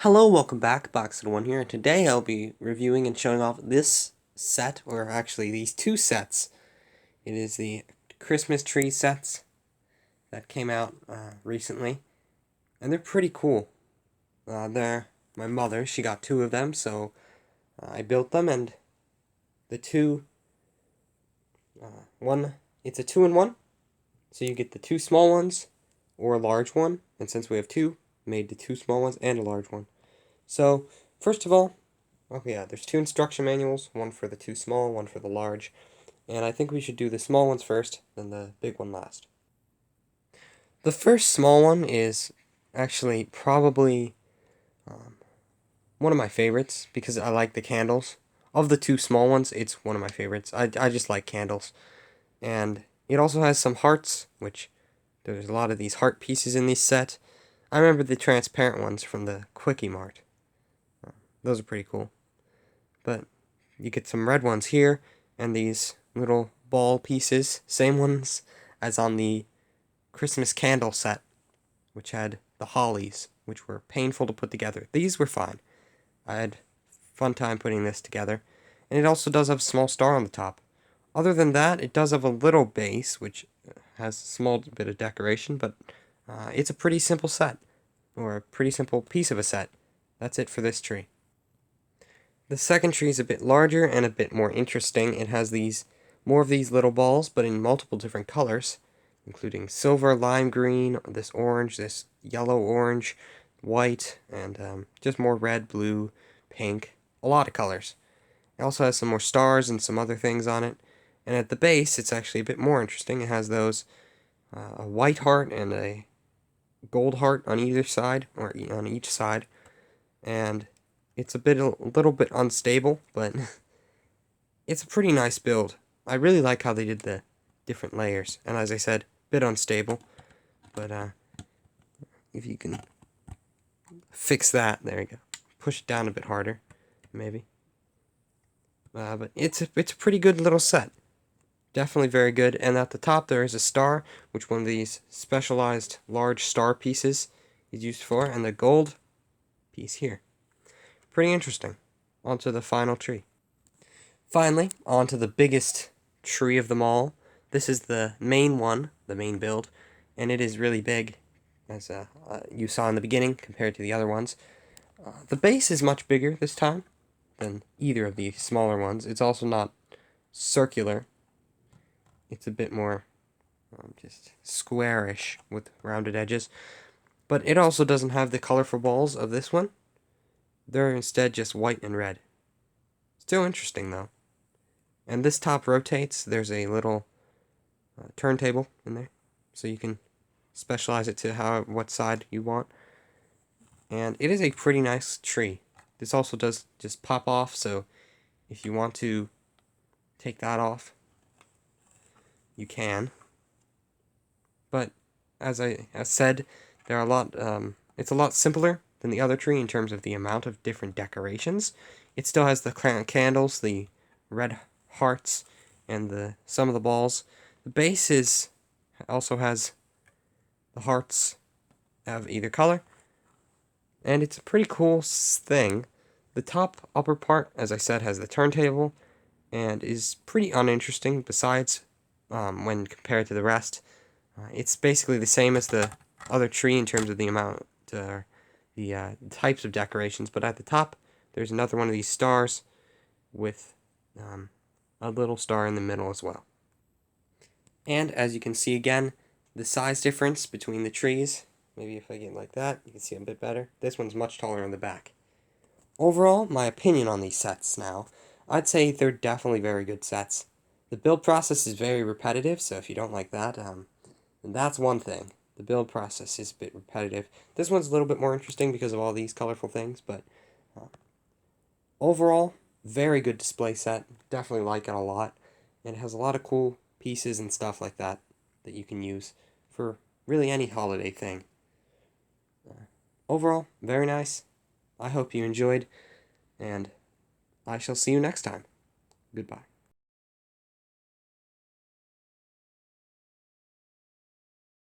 Hello, welcome back, Boxed1 here, and today I'll be reviewing and showing off this set, or actually these two sets. It is the Christmas tree sets that came out recently, and they're pretty cool. My mother, she got two of them, so I built them, and the two, it's a two-in-one, so you get the two small ones, or a large one, and since we have two, made the two small ones and a large one. So, first of all, there's two instruction manuals, one for the two small, one for the large, and I think we should do the small ones first, then the big one last. The first small one is actually probably one of my favorites because I like the candles. Of the two small ones, it's one of my favorites. I just like candles. And it also has some hearts, which there's a lot of these heart pieces in this set. I remember the transparent ones from the Quickie Mart. Those are pretty cool. But you get some red ones here, and these little ball pieces, same ones as on the Christmas candle set, which had the hollies, which were painful to put together. These were fine. I had a fun time putting this together. And it also does have a small star on the top. Other than that, it does have a little base, which has a small bit of decoration, but it's a pretty simple set, or a pretty simple piece of a set. That's it for this tree. The second tree is a bit larger and a bit more interesting. It has more of these little balls, but in multiple different colors, including silver, lime green, this orange, this yellow orange, white, and just more red, blue, pink, a lot of colors. It also has some more stars and some other things on it. And at the base, it's actually a bit more interesting. It has a white heart and a gold heart on either side, or on each side. And it's a little bit unstable, but it's a pretty nice build. I really like how they did the different layers, and as I said, a bit unstable, but if you can fix that, there you go. Push it down a bit harder, maybe. But it's a pretty good little set. Definitely very good. And at the top there is a star, which one of these specialized large star pieces is used for, and the gold piece here. Pretty interesting. On to the final tree. Finally, on to the biggest tree of them all. This is the main one, the main build, and it is really big, as you saw in the beginning, compared to the other ones. The base is much bigger this time than either of the smaller ones. It's also not circular. It's a bit more just squarish with rounded edges. But it also doesn't have the colorful balls of this one. They're instead just white and red. Still interesting, though. And this top rotates. There's a little turntable in there, so you can specialize it to what side you want. And it is a pretty nice tree. This also does just pop off, so if you want to take that off, you can. But as I said, there are a lot. It's a lot simpler than the other tree in terms of the amount of different decorations. It still has the candles, the red hearts, and some of the balls. The base also has the hearts of either color, and it's a pretty cool thing. The top upper part, as I said, has the turntable, and is pretty uninteresting. Besides, when compared to the rest, it's basically the same as the other tree in terms of the amount, the types of decorations. But at the top, there's another one of these stars with a little star in the middle as well. And as you can see again, the size difference between the trees, maybe if I get like that, you can see a bit better. This one's much taller in the back. Overall, my opinion on these sets now, I'd say they're definitely very good sets. The build process is very repetitive, so if you don't like that, then that's one thing. The build process is a bit repetitive. This one's a little bit more interesting because of all these colorful things, but overall, very good display set. Definitely like it a lot. And it has a lot of cool pieces and stuff like that that you can use for really any holiday thing. Overall, very nice. I hope you enjoyed, and I shall see you next time. Goodbye.